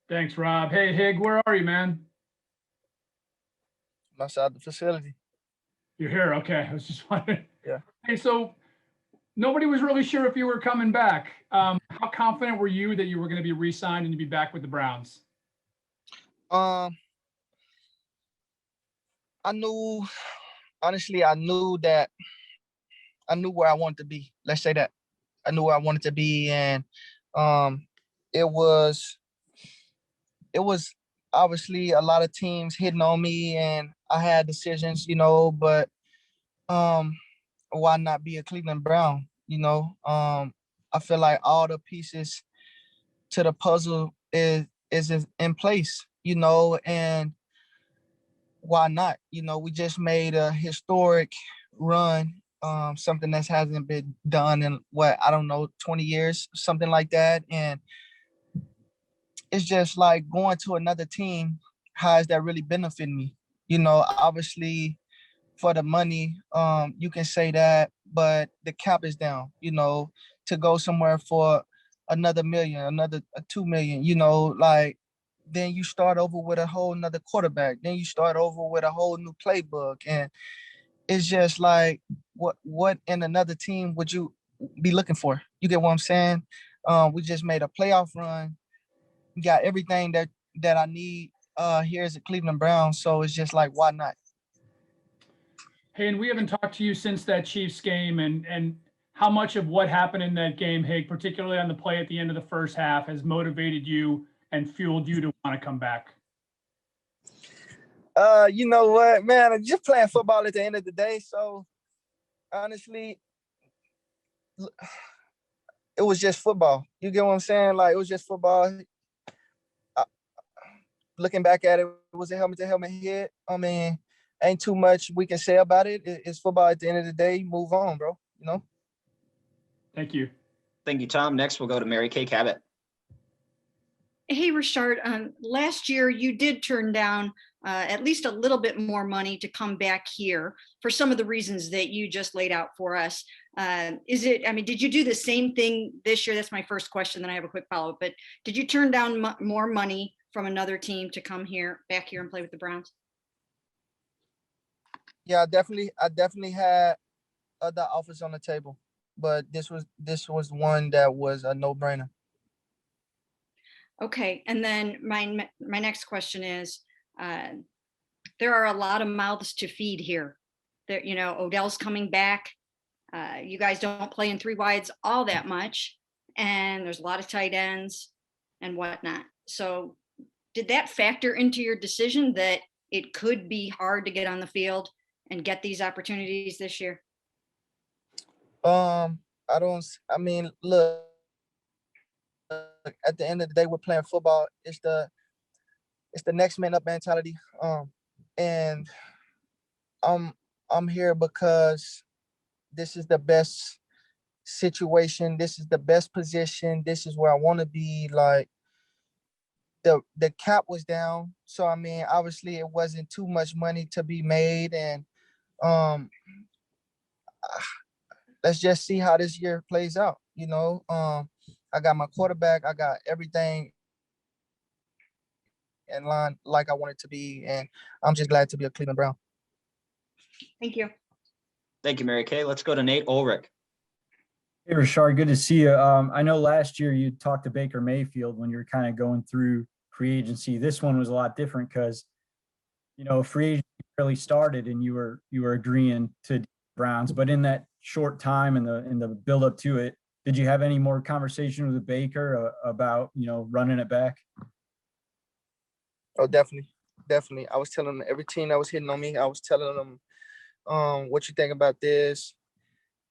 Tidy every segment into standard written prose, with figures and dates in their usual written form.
Thanks, Rob. Hey, Hig, where are you, man? I'm outside the facility. You're here. Okay. I was just wondering. Yeah. Hey, so nobody was really sure if you were coming back. How confident were you that you were going to be re-signed and to be back with the Browns? Um, I knew honestly, I knew where I wanted to be. Let's say that. I knew where I wanted to be, and um it was it was obviously a lot of teams hitting on me, and I had decisions, but um why not be a Cleveland Brown? I feel like all the pieces to the puzzle is in place, and why not? We just made a historic run, something that hasn't been done in what, I don't know, 20 years, something like that. And it's just like going to another team, how is that really benefiting me? Obviously for the money, you can say that, but the cap is down, to go somewhere for another million, another 2 million, like then you start over with a whole nother quarterback. Then you start over with a whole new playbook. And it's just like, what in another team would you be looking for? You get what I'm saying? We just made a playoff run, got everything that I need here as a Cleveland Browns. So it's just like, why not? Hey, and we haven't talked to you since that Chiefs game, and how much of what happened in that game, Hig, particularly on the play at the end of the first half, has motivated you and fueled you to want to come back? You know what, man? I'm just playing football at the end of the day. So honestly, it was just football. You get what I'm saying? Like, it was just football. I, Looking back at it, it was a helmet to helmet hit. I mean, ain't too much we can say about it. It's football at the end of the day. Move on, bro. Thank you. Thank you, Tom. Next, we'll go to Mary Kay Cabot. Hey, Rashard, last year you did turn down at least a little bit more money to come back here for some of the reasons that you just laid out for us. Did you do the same thing this year? That's my first question. Then I have a quick follow-up. But did you turn down more money from another team to come back here and play with the Browns? Yeah, I definitely had other offers on the table, but this was one that was a no-brainer. Okay, and then my next question is, there are a lot of mouths to feed here. There, Odell's coming back. You guys don't play in three wides all that much, and there's a lot of tight ends and whatnot. So, did that factor into your decision that it could be hard to get on the field and get these opportunities this year? I don't. I mean, look. At the end of the day, we're playing football. It's the next man up mentality. And I'm I'm here because this is the best situation. This is the best position. This is where I want to be. Like, the cap was down, so I mean, obviously it wasn't too much money to be made, and um, let's just see how this year plays out. I got my quarterback. I got everything in line like I want it to be, and I'm just glad to be a Cleveland Brown. Thank you. Thank you, Mary Kay. Let's go to Nate Ulrich. Hey, Rashard, good to see you. I know last year you talked to Baker Mayfield when you were kind of going through free agency. This one was a lot different because, free agency really started and you were agreeing to Browns, but in that short time and the build up to it, did you have any more conversation with Baker about, running it back? Oh, definitely, definitely. I was telling every team that was hitting on me, I was telling them, what you think about this,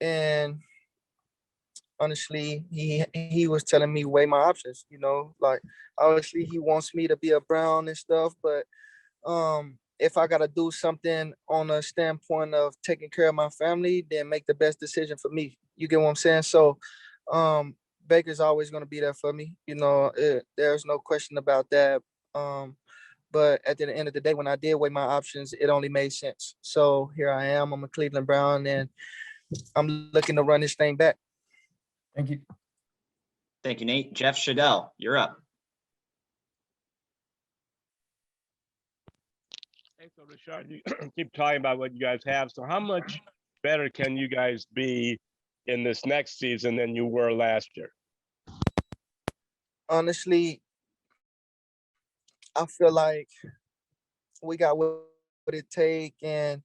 and honestly, he was telling me weigh my options. Like, obviously he wants me to be a Brown and stuff, but if I gotta do something on a standpoint of taking care of my family, then make the best decision for me. You get what I'm saying? So, Baker's always gonna be there for me. There's no question about that. But at the end of the day, when I did weigh my options, it only made sense. So here I am. I'm a Cleveland Brown, and I'm looking to run this thing back. Thank you. Thank you, Nate. Jeff Shadell, you're up. Hey, so Rashard, you keep talking about what you guys have. So how much better can you guys be in this next season than you were last year? Honestly, I feel like we got what it take, and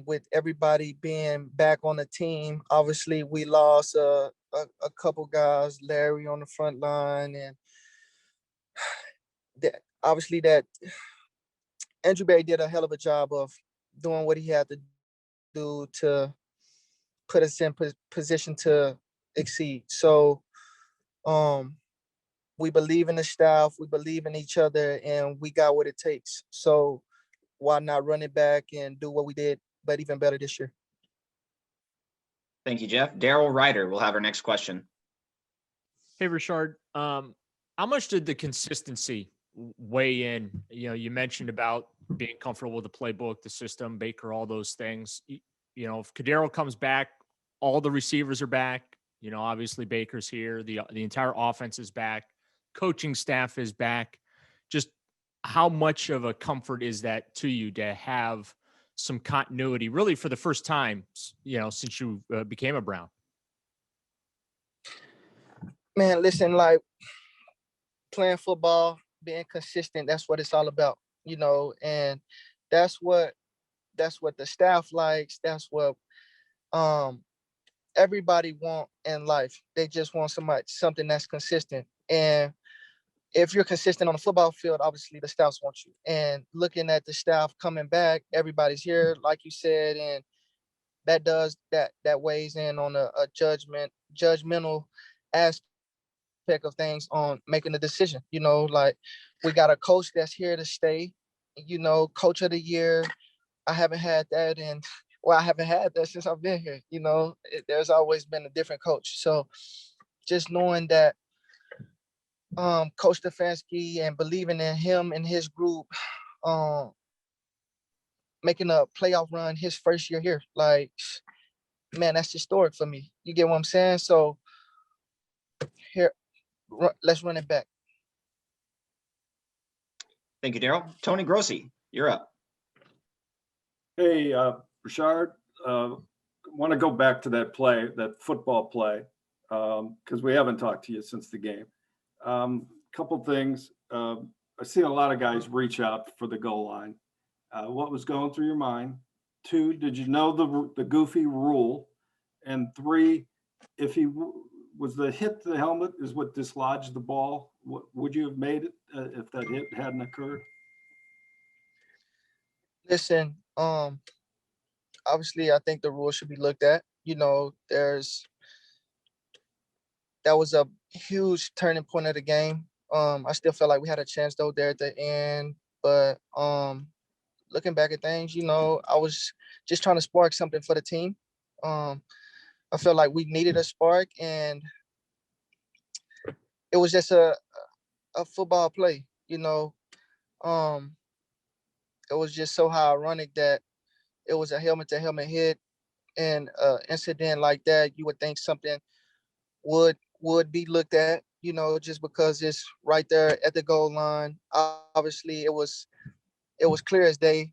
with everybody being back on the team, obviously we lost a couple guys, Larry on the front line, and obviously that Andrew Berry did a hell of a job of doing what he had to do to put us in position to exceed. So we believe in the staff, we believe in each other, and we got what it takes. So why not run it back and do what we did, but even better this year? Thank you, Jeff. Daryl Ryder will have our next question. Hey, Rashard, how much did the consistency weigh in? You know, you mentioned about being comfortable with the playbook, the system, Baker, all those things. You know, if Kadero comes back, all the receivers are back. You know, obviously Baker's here. The entire offense is back. Coaching staff is back. Just how much of a comfort is that to you to have some continuity, really for the first time, you know, since you became a Brown? Man, listen, like playing football, being consistent, that's what it's all about, you know, and that's what the staff likes. That's what everybody want in life. They just want something that's consistent. And if you're consistent on the football field, obviously the staffs want you. And looking at the staff coming back, everybody's here, like you said, and that weighs in on a judgmental aspect of things on making a decision. You know, like we got a coach that's here to stay, you know, coach of the year. I haven't had that since I've been here. You know, there's always been a different coach. So just knowing that Coach Stefanski and believing in him and his group, making a playoff run his first year here, like, man, that's historic for me. You get what I'm saying? So here, let's run it back. Thank you, Daryl. Tony Grossi, you're up. Hey, Rashard, want to go back to that football play, because we haven't talked to you since the game. Couple things. I've seen a lot of guys reach out for the goal line. What was going through your mind? 2, did you know the goofy rule? And 3, if he was the hit to the helmet is what dislodged the ball, would you have made it if that hit hadn't occurred? Listen, obviously I think the rule should be looked at. You know, that was a huge turning point of the game. I still felt like we had a chance though there at the end, but looking back at things, you know, I was just trying to spark something for the team. I felt like we needed a spark, and it was just a football play, you know. It was just so ironic that it was a helmet to helmet hit, and incident like that, you would think something would be looked at, you know, just because it's right there at the goal line. Obviously, it was clear as day.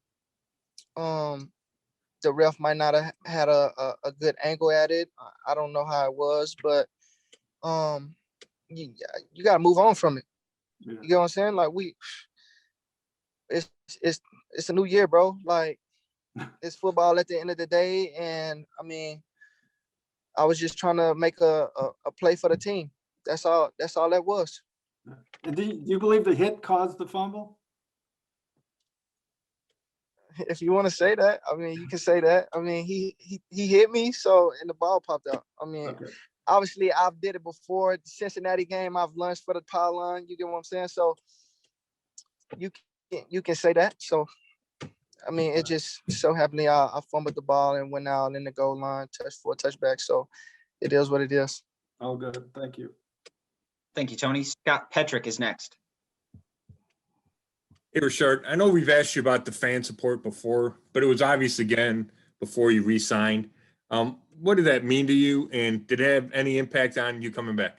The ref might not have had a good angle at it. I don't know how it was, but you gotta move on from it. Yeah. You get what I'm saying? Like it's a new year, bro. Like it's football at the end of the day, and I mean, I was just trying to make a play for the team. That's all that was. And do you believe the hit caused the fumble? If you want to say that, I mean, you can say that. I mean, he hit me, so and the ball popped out. I mean, Okay. obviously I've did it before. The Cincinnati game, I've lunged for the pylon. You get what I'm saying? So you can say that. So I mean, it just so happened I fumbled the ball and went out in the goal line, touched for a touchback. So it is what it is. Oh, good. Thank you. Thank you, Tony. Scott Petrick is next. Hey, Rashard, I know we've asked you about the fan support before, but it was obvious again before you re-signed. What did that mean to you, and did it have any impact on you coming back?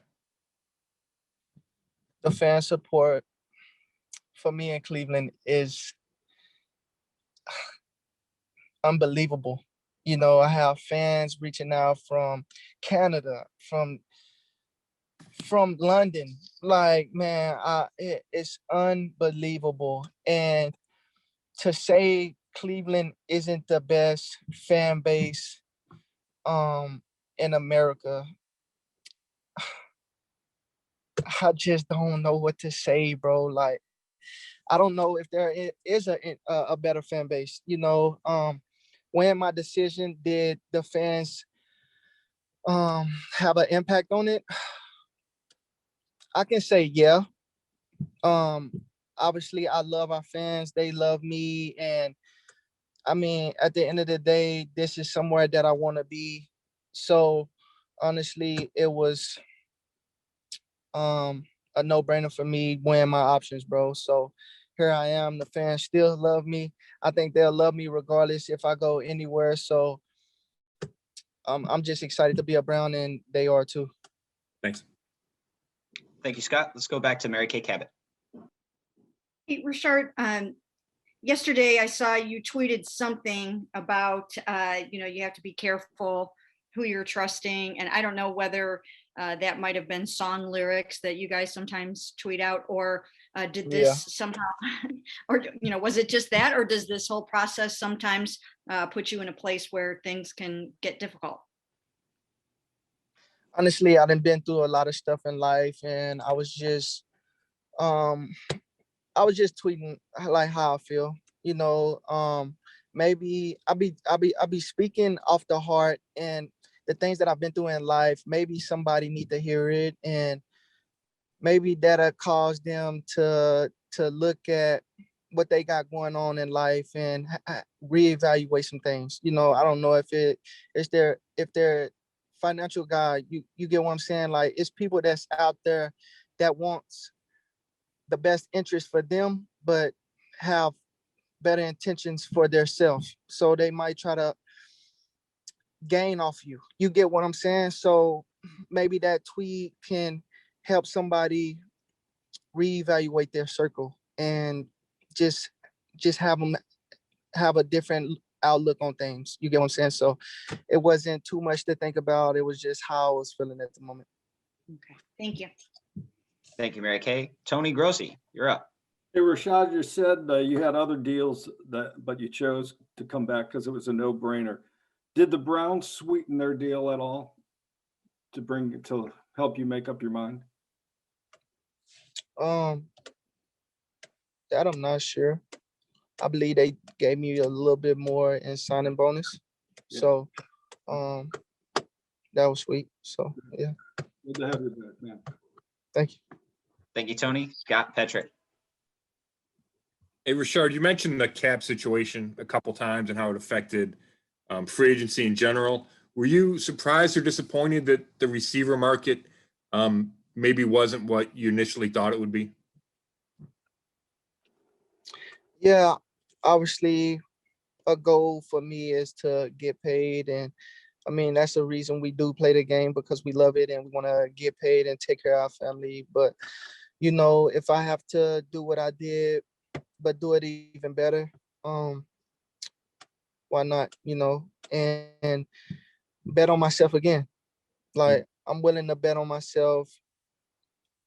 The fan support for me in Cleveland is unbelievable. You know, I have fans reaching out from Canada, from London. Like, man, it's unbelievable. And to say Cleveland isn't the best fan base in America, I just don't know what to say, bro. Like, I don't know if there is a better fan base. You know, when my decision, did the fans have an impact on it? I can say yeah. Um, Obviously, I love our fans. They love me, and I mean, at the end of the day, this is somewhere that I want to be. So, honestly, it was a no-brainer for me weighing my options, bro. So here I am. The fans still love me. I think they'll love me regardless if I go anywhere. So I'm just excited to be a Brown, and they are too. Thanks. Thank you, Scott. Let's go back to Mary Kay Cabot. Hey, Rashard, yesterday I saw you tweeted something about, you have to be careful who you're trusting. And I don't know whether that might have been song lyrics that you guys sometimes tweet out, or did this somehow, or, was it just that, or does this whole process sometimes put you in a place where things can get difficult? Honestly, I done been through a lot of stuff in life, and I was just tweeting like how I feel. You know, maybe I be speaking off the heart, and the things that I've been through in life, maybe somebody need to hear it, and maybe that'll cause them to look at what they got going on in life and reevaluate some things. You know, I don't know if they're financial guy, you get what I'm saying? Like, it's people that's out there that wants the best interest for them, but have better intentions for themselves. So they might try to gain off you. You get what I'm saying? So maybe that tweet can help somebody reevaluate their circle and just have them have a different outlook on things. You get what I'm saying? So it wasn't too much to think about. It was just how I was feeling at the moment. Okay, thank you. Thank you, Mary Kay. Tony Grossi, you're up. Hey, Rashad, you said you had other deals but you chose to come back because it was a no-brainer. Did the Browns sweeten their deal at all to help you make up your mind? That I'm not sure. I believe they gave me a little bit more in signing bonus. Yeah. So that was sweet. So yeah. Good to have you back, man. Thank you. Thank you, Tony. Scott Petrick. Hey, Rashard, you mentioned the cap situation a couple times and how it affected free agency in general. Were you surprised or disappointed that the receiver market maybe wasn't what you initially thought it would be? Yeah, obviously a goal for me is to get paid. And I mean, that's the reason we do play the game, because we love it and we want to get paid and take care of our family. But, you know, if I have to do what I did, but do it even better, why not, you know, and bet on myself again. Like, I'm willing to bet on myself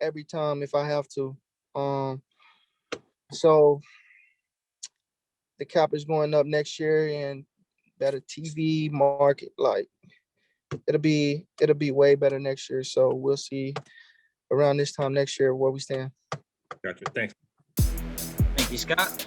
every time if I have to. So the cap is going up next year, and better TV market, like it'll be way better next year. So we'll see around this time next year where we stand. Gotcha. Thanks. Thank you, Scott.